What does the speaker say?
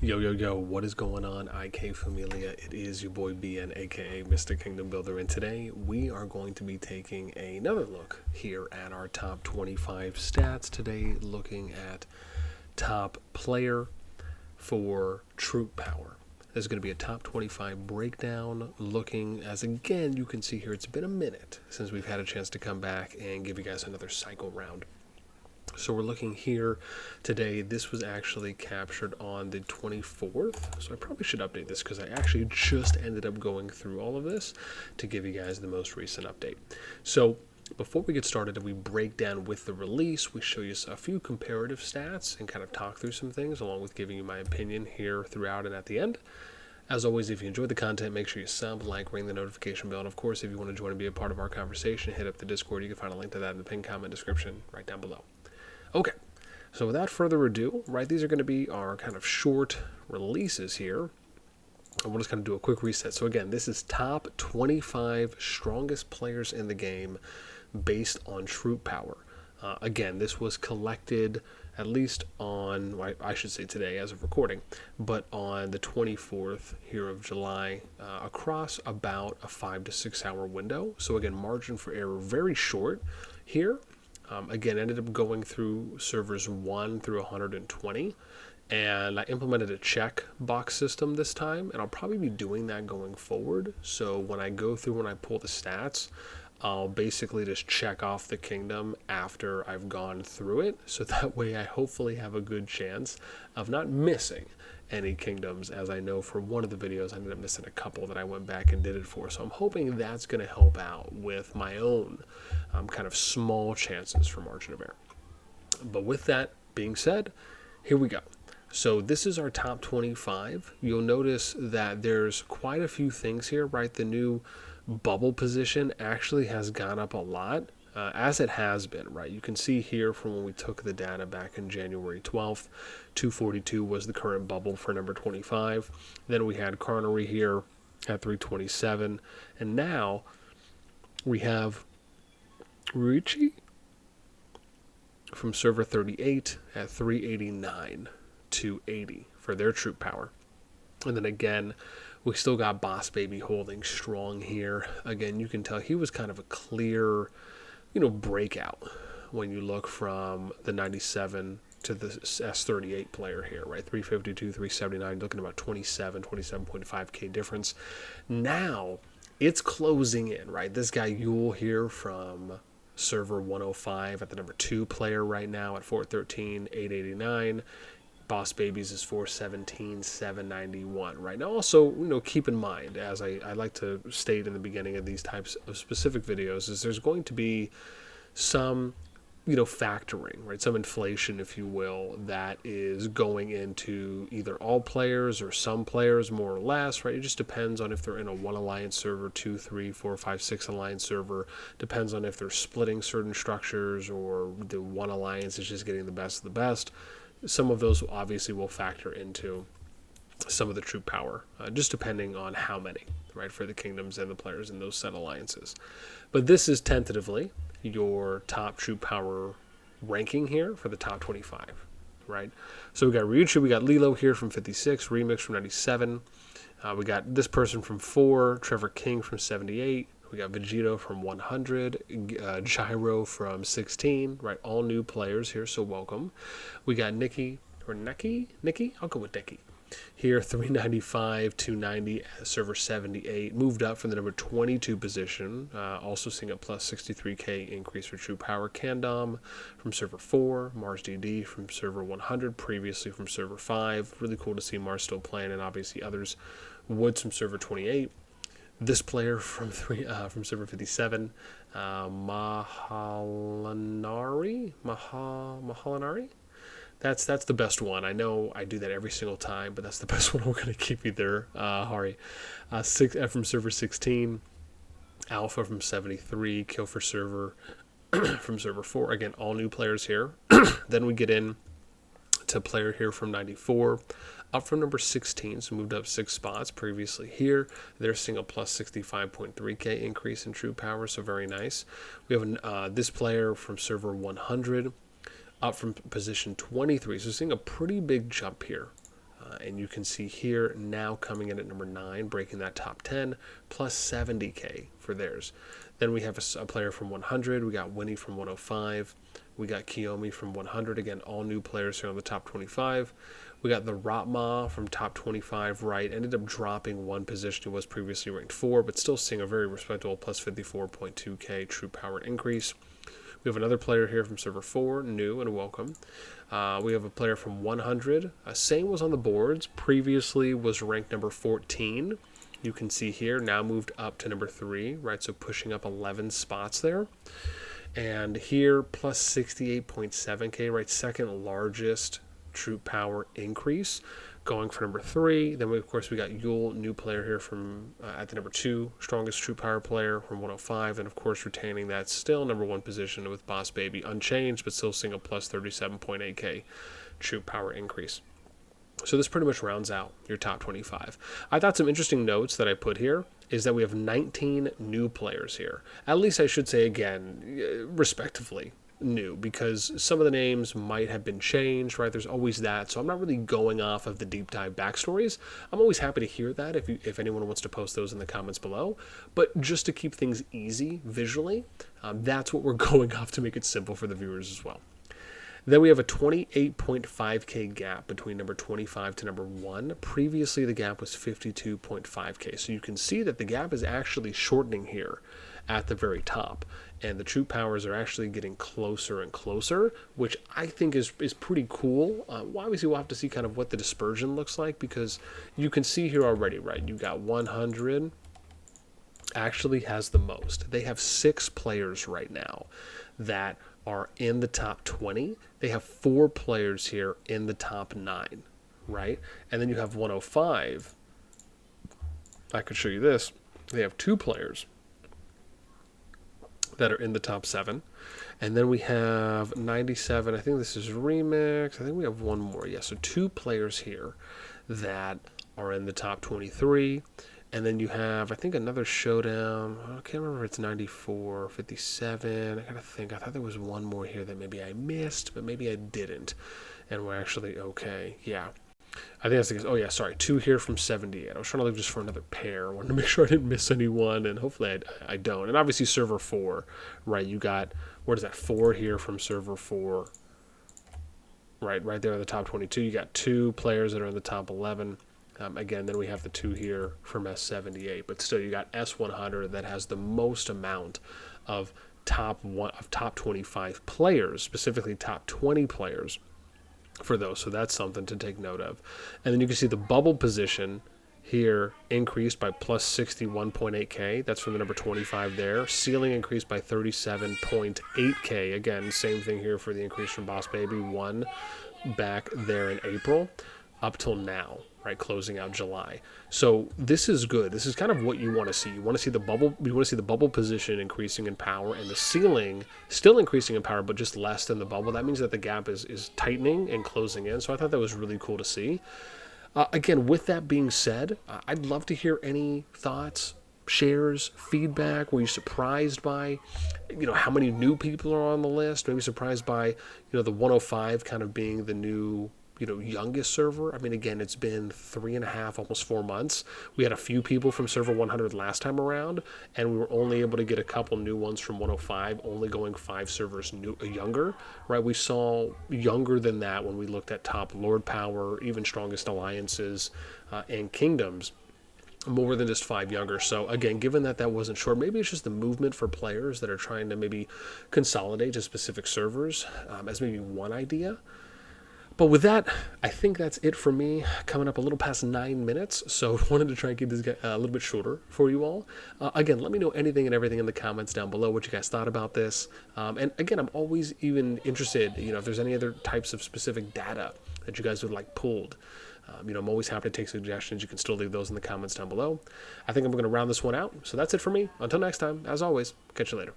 Yo, what is going on, IK Familia? It is your boy BN, aka Mr. Kingdom Builder, and today we are going to be taking another look here at our top 25 stats. Today, looking at top player for troop power. There's going to be a top 25 breakdown looking, as again, you can see here, it's been a minute since we've had a chance to come back and give you guys another cycle round. So we're looking here today. This was actually captured on the 24th. So I probably should update this because I actually just ended up going through all of this to give you guys the most recent update. So before we get started and we break down with the release, we show you a few comparative stats and kind of talk through some things along with giving you my opinion here throughout and at the end. As always, if you enjoyed the content, make sure you sub, like, ring the notification bell, and of course, if you want to join and be a part of our conversation, hit up the Discord. You can find a link to that in the pinned comment description right down below. Okay, so without further ado, right, these are going to be our kind of short releases here. And we'll just kind of do a quick reset. So again, this is top 25 strongest players in the game based on troop power. Again, this was collected at least on, well, I should say today as of recording, but on the 24th here of July across about a 5 to 6 hour window. So again, margin for error very short here. Again, ended up going through servers 1 through 120, and I implemented a check box system this time, and I'll probably be doing that going forward. So when I go through and I pull the stats, I'll basically just check off the kingdom after I've gone through it, so that way I hopefully have a good chance of not missing any kingdoms, as I know for one of the videos I ended up missing a couple that I went back and did it for. So I'm hoping that's going to help out with my own kind of small chances for margin of error. But with that being said, here we go. So this is our top 25. You'll notice that there's quite a few things here, right? The new bubble position actually has gone up a lot. As it has been, right? You can see here from when we took the data back in January 12th, 242 was the current bubble for number 25. Then we had Carnery here at 327. And now we have Ricci from server 38 at 389 to 80 for their troop power. And then again, we still got Boss Baby holding strong here. Again, you can tell he was kind of a clear, breakout when you look from the 97 to the S38 player here, right? 352, 379, looking at about 27.5K difference. Now it's closing in, right? This guy Yule here from server 105 at the number 2 player right now at 413, 889. Boss Babies is 417, 791 right now. Also, keep in mind, as I like to state in the beginning of these types of specific videos, is there's going to be some, factoring, right? Some inflation, if you will, that is going into either all players or some players more or less, right? It just depends on if they're in a 1 alliance server, 2, 3, 4, 5, 6 alliance server. Depends on if they're splitting certain structures or the 1 alliance is just getting the best of the best. Some of those obviously will factor into some of the troop power, just depending on how many, right, for the kingdoms and the players in those set alliances. But this is tentatively your top troop power ranking here for the top 25, right? So we got Ryuchi, we got Lilo here from 56, Remix from 97. We got this person from 4, Trevor King from 78. We got Vegito from 100, Gyro from 16, right? All new players here, so welcome. We got Nikki? I'll go with Nikki. Here, 395, 290, server 78. Moved up from the number 22 position. Also seeing a plus 63K increase for True Power. Candom from server 4. Mars DD from server 100, previously from server 5. Really cool to see Mars still playing, and obviously others. Woods from server 28. This player from server 57, Mahalanari. That's the best one. I know I do that every single time, but that's the best one. We're going to keep you there, Hari. 6 from server 16, Alpha from 73, Kill for server from server 4. Again, all new players here. Then we get in to player here from 94. Up from number 16, so moved up 6 spots previously here. They're seeing a plus 65.3K increase in true power, so very nice. We have this player from server 100, up from position 23, so seeing a pretty big jump here And you can see here now coming in at number 9, breaking that top 10, plus 70K for theirs. Then we have a player from 100. We got Winnie from 105. We got Kiyomi from 100. Again, all new players here on the top 25. We got the Ratma from top 25, right? Ended up dropping one position. He was previously ranked 4, but still seeing a very respectable plus 54.2K true power increase. We have another player here from server 4, new and welcome. We have a player from 100. Same was on the boards. Previously was ranked number 14. You can see here, now moved up to number 3, right? So pushing up 11 spots there. And here, plus 68.7K, right? Second largest troop power increase, going for number 3. Then, of course, we got Yule, new player here from at the number 2, strongest troop power player from 105. And, of course, retaining that still number 1 position with Boss Baby unchanged, but still seeing a plus 37.8K troop power increase. So this pretty much rounds out your top 25. I thought some interesting notes that I put here is that we have 19 new players here. At least I should say, again, respectively new, because some of the names might have been changed, right? There's always that. So I'm not really going off of the deep dive backstories. I'm always happy to hear that if anyone wants to post those in the comments below. But just to keep things easy visually, that's what we're going off to make it simple for the viewers as well. Then we have a 28.5K gap between number 25 to number 1. Previously, the gap was 52.5K. So you can see that the gap is actually shortening here at the very top. And the true powers are actually getting closer and closer, which I think is pretty cool. Obviously, we'll have to see kind of what the dispersion looks like, because you can see here already, right? You got 100 actually has the most. They have 6 players right now that are in the top 20. They have 4 players here in the top 9, right? And then you have 105. I could show you this. They have 2 players that are in the top 7. And then we have 97. I think this is Remix. I think we have one more. Yeah, so 2 players here that are in the top 23. And then you have, I think, another showdown. I can't remember if it's 94, 57. I gotta think. I thought there was one more here that maybe I missed, but maybe I didn't. And we're actually okay. Yeah. I think that's the case. Oh, yeah, sorry. 2 here from 78. I was trying to look just for another pair. I wanted to make sure I didn't miss anyone, and hopefully I don't. And obviously server 4, right? You got, what is that, 4 here from server 4. Right there in the top 22. You got 2 players that are in the top 11. Again, then we have the 2 here from S78, but still you got S100 that has the most amount of top 25 players, specifically top 20 players for those. So that's something to take note of. And then you can see the bubble position here increased by plus 61.8K. That's from the number 25 there. Ceiling increased by 37.8K. Again, same thing here for the increase from Boss Baby 1 back there in April up till now, right, closing out July. So this is good. This is kind of what you want to see. You want to see the bubble. You want to see the bubble position increasing in power, and the ceiling still increasing in power, but just less than the bubble. That means that the gap is tightening and closing in. So I thought that was really cool to see. Again, with that being said, I'd love to hear any thoughts, shares, feedback. Were you surprised by, how many new people are on the list? Maybe surprised by, the 105 kind of being the new, youngest server. I mean, again, it's been 3.5, almost 4 months. We had a few people from server 100 last time around, and we were only able to get a couple new ones from 105, only going 5 servers younger, right? We saw younger than that when we looked at top Lord Power, even strongest alliances, and kingdoms. More than just 5 younger. So again, given that wasn't short, maybe it's just the movement for players that are trying to maybe consolidate to specific servers as maybe one idea. But with that, I think that's it for me. Coming up a little past 9 minutes, so I wanted to try and keep this a little bit shorter for you all. Again, let me know anything and everything in the comments down below, what you guys thought about this. And again, I'm always even interested, if there's any other types of specific data that you guys would like pulled. I'm always happy to take suggestions. You can still leave those in the comments down below. I think I'm going to round this one out. So that's it for me. Until next time, as always, catch you later.